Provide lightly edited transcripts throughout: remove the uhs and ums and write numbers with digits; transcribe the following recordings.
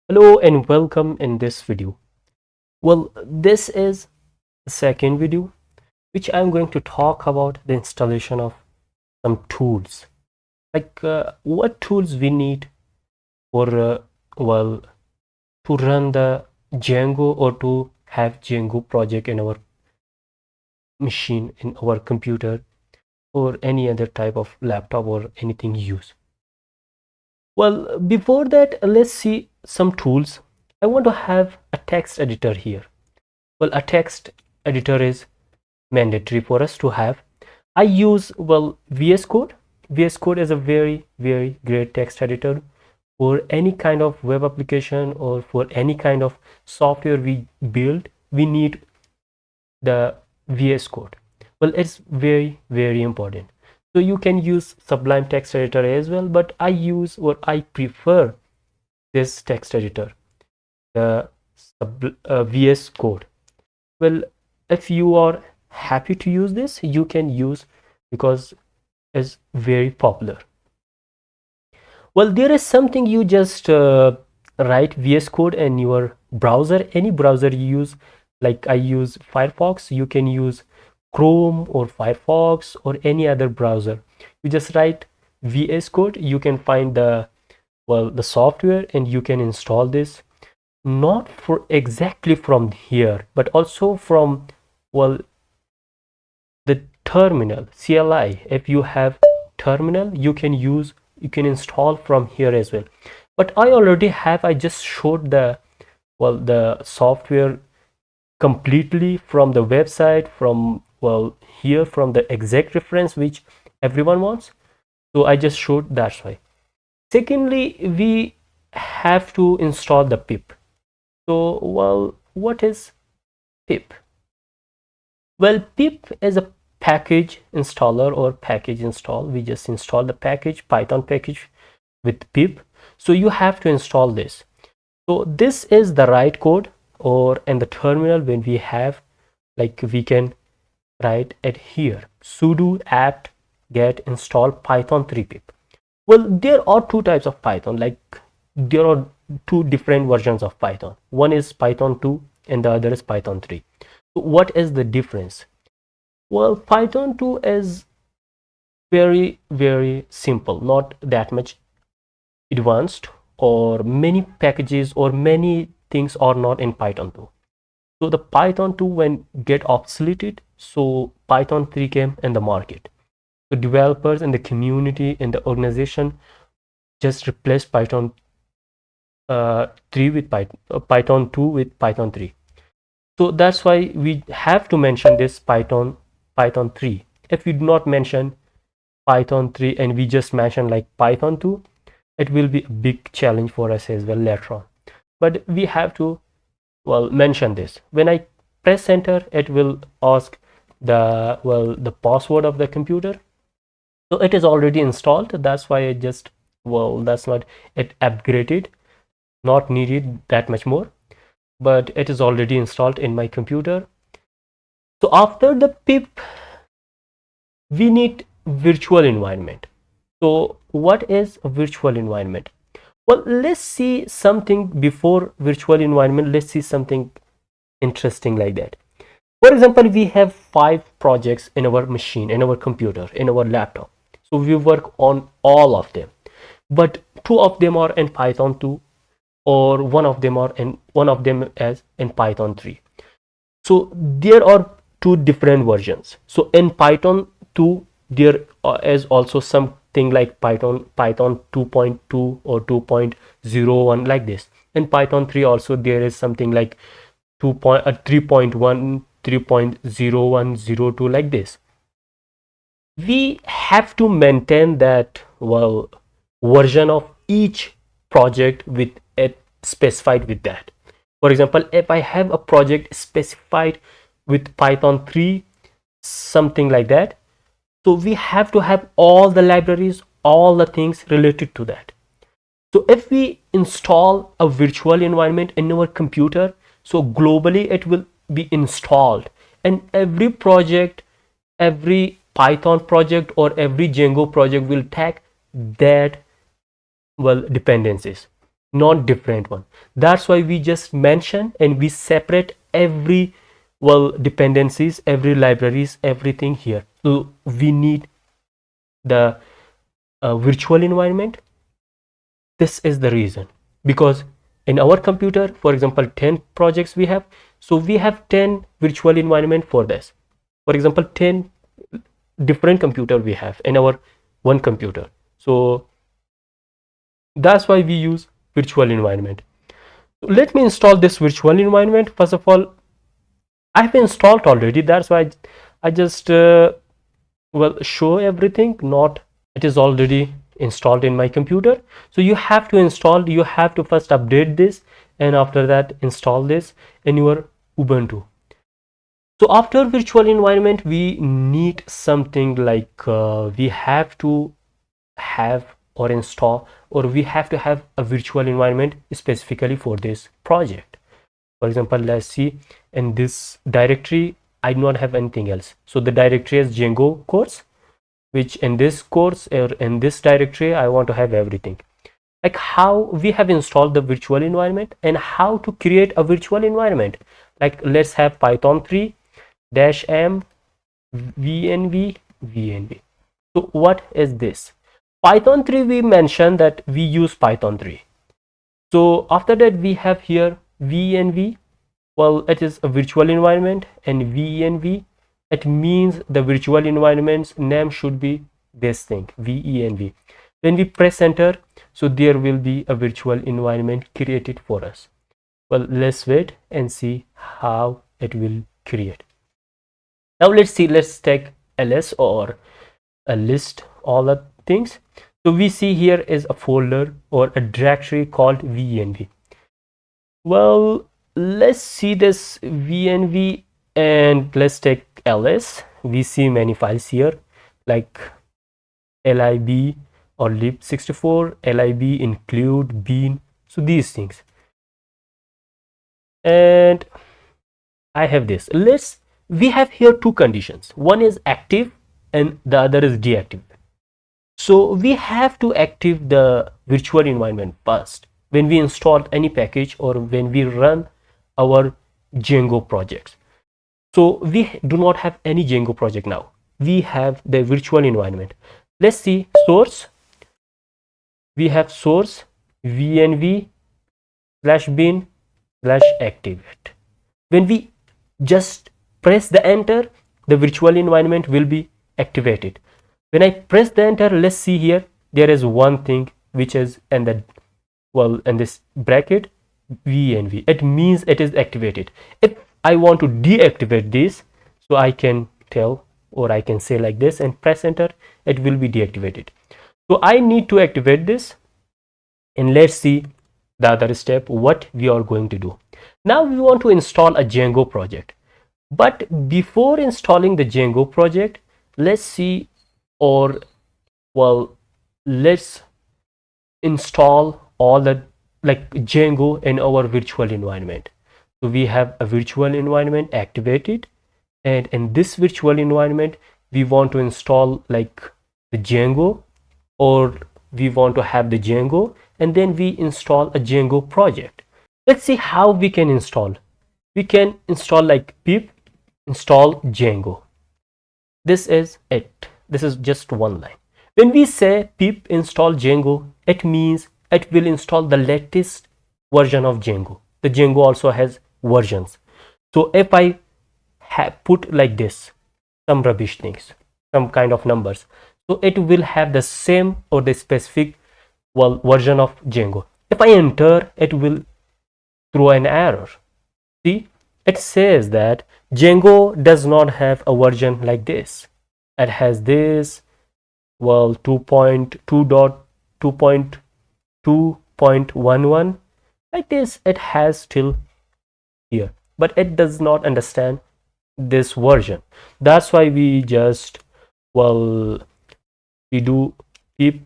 Hello and welcome in this video. Well, this is the second video which I'm going to talk about the installation of some tools. What tools we need for well to run the Django or to have Django project in our machine, in our computer, or any other type of laptop or anything you use. Well, before that, let's see some tools. I want to have a text editor here. Well, a text editor is mandatory for us to have. I use VS Code. VS Code is a very great text editor for any kind of web application or for any kind of software we build. We need the VS Code. Well, it's very important. So you can use Sublime text editor as well, but I use or I prefer this text editor, the VS Code. Well, if you are happy to use this, you can use because it's very popular. Well, there is something you just write VS Code in your browser, any browser you use. Like I use Firefox, you can use Chrome or Firefox or any other browser. You just write VS Code, you can find the software and you can install this, not for exactly from here, but also from well the terminal CLI. If you have terminal, you can install from here as well. But I already have, I just showed the software completely from the website, from here, from the exact reference which everyone wants. So I just showed, that's why. Secondly, we have to install the pip. So what is pip? Well, pip is a package installer or package install. We just install the package, Python package with pip. So you have to install this. So this is the right code, or in the terminal when we have, like, we can write it here, sudo apt get install python 3 pip. Well, there are two types of Python, like there are two different versions of Python. One is Python 2 and the other is Python 3. So what is the difference? Well, Python 2 is very simple, not that much advanced, or many packages or many things are not in Python 2. So the Python 2 when get obsoleted, so Python 3 came in the market. The developers and the community and the organization just replaced Python 3 with Python 2 with Python 3. So that's why we have to mention this Python 3. If we do not mention Python 3 and we just mention like Python 2, it will be a big challenge for us as well later on. But we have to mention this. When I press enter, it will ask the password of the computer. So it is already installed. That's why I just that's not it upgraded, not needed that much more, but it is already installed in my computer. So after the pip, we need virtual environment. So what is a virtual environment? Well, let's see something before virtual environment. Let's see something interesting like that. For example, we have 5 projects in our machine, in our computer, in our laptop. So we work on all of them, but 2 of them are in Python 2, or one of them as in Python 3. So there are 2 different versions. So in Python 2, there is also something like Python 2.2 or 2.01 like this. In Python 3 also there is something like 3.1, 3.0102 like this. We have to maintain that version of each project with it specified with that. For example, if I have a project specified with Python 3, something like that, so we have to have all the libraries, all the things related to that. So if we install a virtual environment in our computer, so globally it will be installed, and every project, every Python project or every Django project will take that dependencies. not different one. That's why we just mention and we separate every dependencies, every libraries, everything here. So we need the virtual environment. This is the reason, because in our computer, for example, 10 projects we have, so we have 10 virtual environment for this. For example, 10 different computer we have in our one computer, so that's why we use virtual environment. So let me install this virtual environment. First of all, I've installed already, that's why I just show everything. Not, it is already installed in my computer. So you have to install, you have to first update this, and after that install this in your Ubuntu. So after virtual environment, we need something like we have to have or install, or we have to have a virtual environment specifically for this project. For example, let's see, in this directory I do not have anything else, so the directory is Django course, which in this course or in this directory I want to have everything. Like how we have installed the virtual environment and how to create a virtual environment. Like let's have Python 3 -m venv. So what is this? Python 3, we mentioned that we use Python 3. So after that we have here venv. Well, it is a virtual environment, and venv, it means the virtual environment's name should be this thing, venv. When we press enter, so there will be a virtual environment created for us. Well, let's wait and see how it will create. Now let's see, let's take ls or a list all the things. So we see here is a folder or a directory called venv. Well, let's see this venv and let's take ls. We see many files here like lib or lib64, lib include bean, so these things. And I have this. We have here two conditions, one is active and the other is deactive. So we have to active the virtual environment first when we install any package or when we run our Django projects. So we do not have any Django project now, we have the virtual environment. Let's see source. We have source venv/bin/activate. When we just press the enter, the virtual environment will be activated. When I press the enter, let's see here, there is one thing which is in the in this bracket venv. It means it is activated. If I want to deactivate this, so I can tell, or I can say like this and press enter, it will be deactivated. So I need to activate this, and let's see the other step what we are going to do. Now we want to install a Django project, but before installing the Django project, let's see, or let's install all the like Django in our virtual environment. So we have a virtual environment activated, and in this virtual environment we want to install like the Django, or we want to have the Django, and then we install a Django project. Let's see how we can install. We can install like pip install Django. This is it. This is just one line. When we say pip install Django, it means it will install the latest version of Django. The Django also has versions. So if I put like this, some rubbish things, some kind of numbers, so it will have the same or the specific version of Django. If I enter, it will throw an error. See, it says that Django does not have a version like this. It has this 2.2.2.11 like this. It has till here, but it does not understand this version. That's why we just we do pip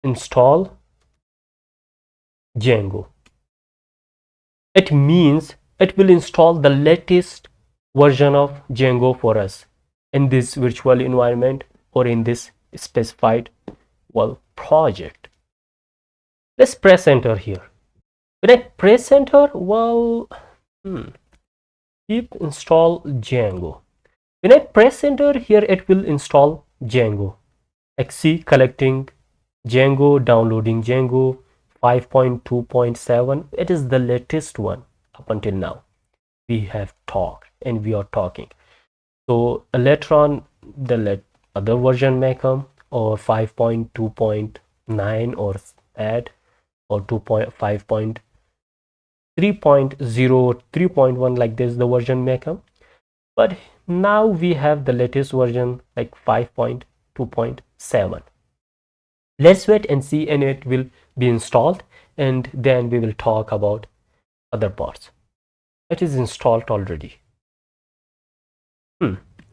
install Django. It means it will install the latest version of Django for us in this virtual environment or in this specified well, project. Let's press enter here. When I press enter, well, keep install Django. When I press enter here, it will install Django. XC collecting Django, downloading Django 5.2.7. It is the latest one up until now. We have talked and we are talking. So later on, the other version may come, or 5.2.9 or add, or 2.5.3.0, 3.1, like this the version may come. But now we have the latest version like 5.2.7. Let's wait and see, and it will be installed, and then we will talk about other parts. It is installed already.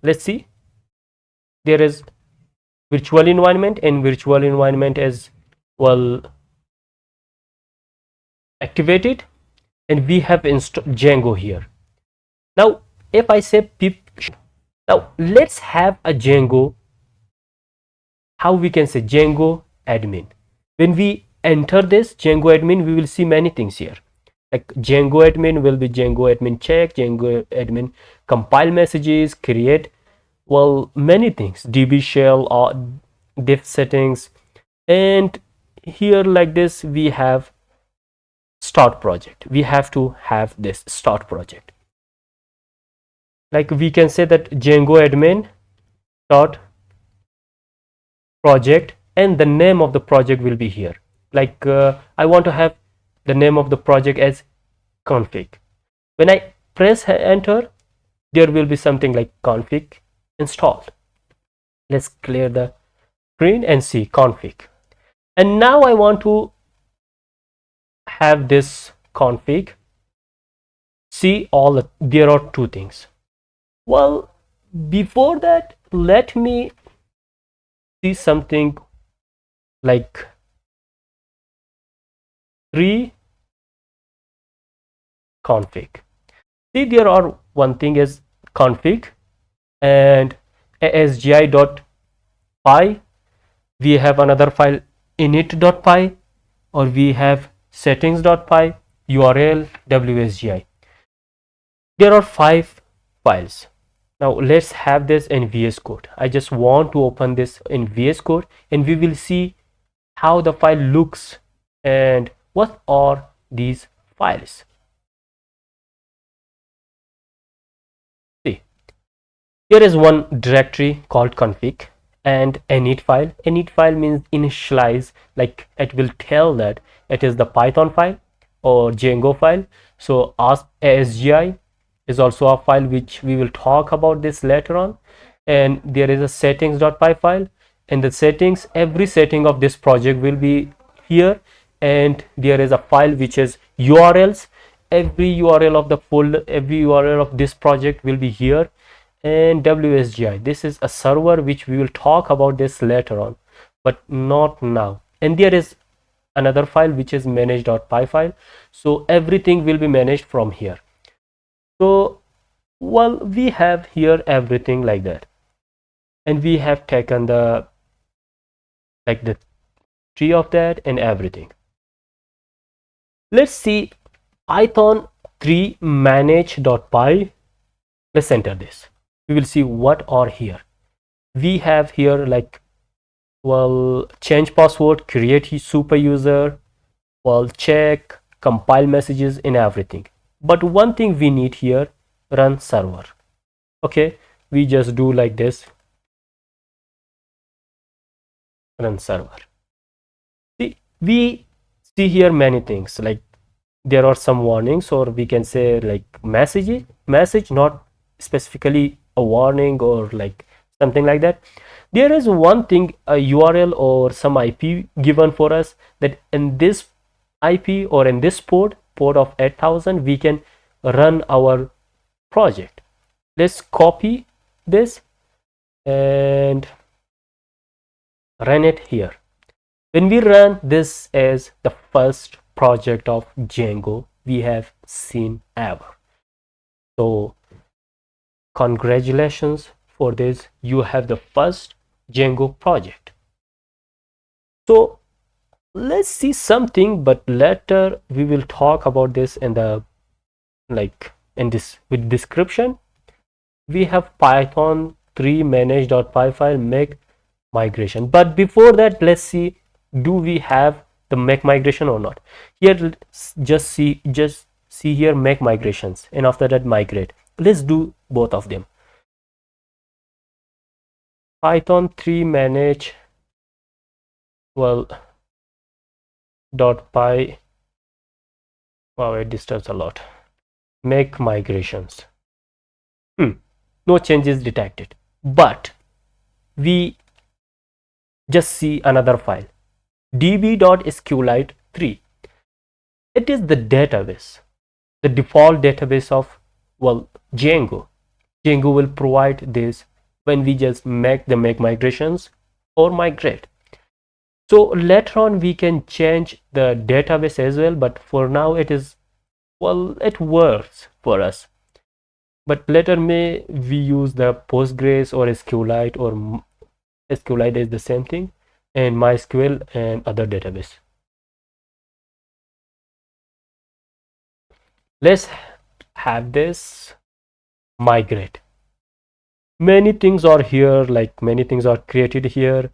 Let's see. There is virtual environment, and virtual environment is, well, activated, and we have installed Django here. Now if I say pip, now let's have a Django, how we can say Django admin. When we enter this Django admin, we will see many things here. Like Django admin will be Django admin check, Django admin compile messages, create, well, many things, DB shell or diff settings. And here like this we have start project. We have to have this start project. Like we can say that Django admin dot project, and the name of the project will be here. Like I want to have the name of the project as config. When I press enter, there will be something like config installed. Let's clear the screen and see config. And now I want to have this config. See, there are two things. Well, before that, let me see something like 3 config. See, there are one thing is config and asgi.py. We have another file init.py, or we have settings.py, url, wsgi. There are 5 files. Now let's have this in VS Code. I just want to open this in VS Code, and we will see how the file looks and what are these files. See, there is one directory called config and init file. Init file means initialize, like it will tell that it is the Python file or Django file. So asgi is also a file which we will talk about this later on. And there is a settings.py file, and the settings, every setting of this project will be here. And there is a file which is urls. Every url of the folder, every url of this project will be here. And wsgi, this is a server which we will talk about this later on, but not now. And there is another file which is manage.py file. So everything will be managed from here. So, well, we have here everything like that, and we have taken the tree of that and everything. Let's see python 3 manage.py. Let's enter this. We will see what are here. We have here like, well, change password, create super user, well, check, compile messages, and everything. But one thing we need here, run server. Okay, we just do like this, run server. See, we see here many things, like there are some warnings, or we can say like message, not specifically a warning or like something like that. There is one thing, a URL or some IP given for us, that in this IP or in this port of 8000 we can run our project. Let's copy this and run it here. When we run this as the first project of Django we have seen ever. So congratulations for this, you have the first Django project. So let's see something, but later we will talk about this in the in this with description. We have python 3 manage.py file make migration, but before that let's see, do we have the make migration or not? Here just see here make migrations, and after that migrate. Let's do both of them. Python 3 manage .py. Wow, it disturbs a lot. Make migrations. No changes detected, but we just see another file, db.sqlite3. It is the database, the default database of Django. Django will provide this when we just make migrations or migrate. So later on we can change the database as well, but for now it is, it works for us. But later may we use the Postgres or SQLite, or SQLite is the same thing, and MySQL and other database. Let's have this migrate. Many things are here, like many things are created here,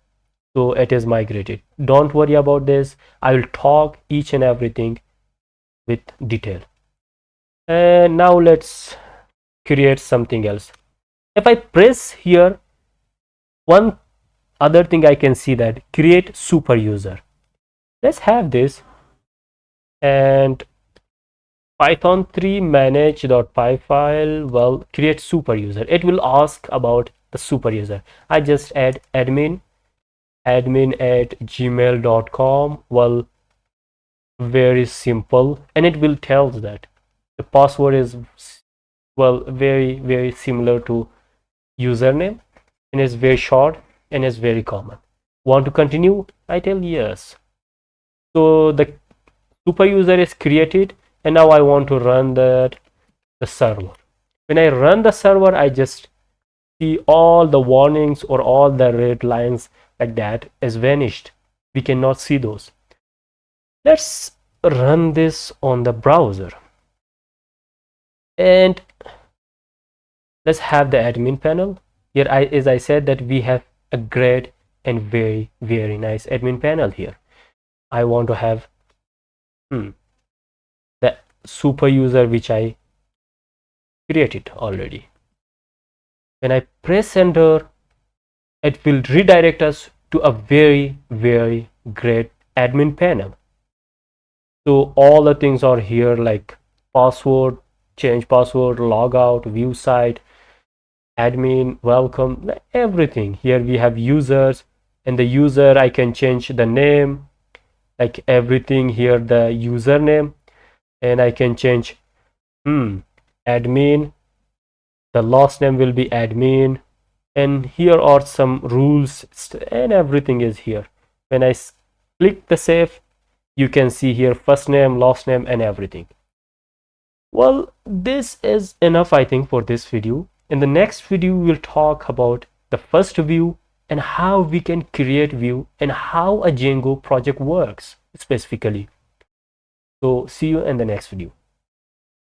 so it is migrated. Don't worry about this. I will talk each and everything with detail. And now let's create something else. If I press here, one other thing I can see that create super user. Let's have this, and python 3 manage.py file, create super user. It will ask about the super user. I just add admin at gmail.com. Very simple, and it will tell that the password is very similar to username, and is very short and is very common. Want to continue? I tell yes. So the super user is created, and now I want to run the server. When I run the server, I just see all the warnings or all the red lines like that is vanished. We cannot see those. Let's run this on the browser, and let's have the admin panel. Here, as I said, that we have a great and very nice admin panel here. I want to have the super user which I created already. When I press enter, it will redirect us to a very great admin panel. So all the things are here, like password, change password, log out, view site, admin, welcome, everything. Here we have users, and the user I can change the name, like everything here, the username, and I can change admin, the last name will be admin, and here are some rules, and everything is here. When I click the save, you can see here first name, last name, and everything. Well, this is enough, I think, for this video. In the next video, we'll talk about the first view and how we can create view and how a Django project works specifically. So see you in the next video.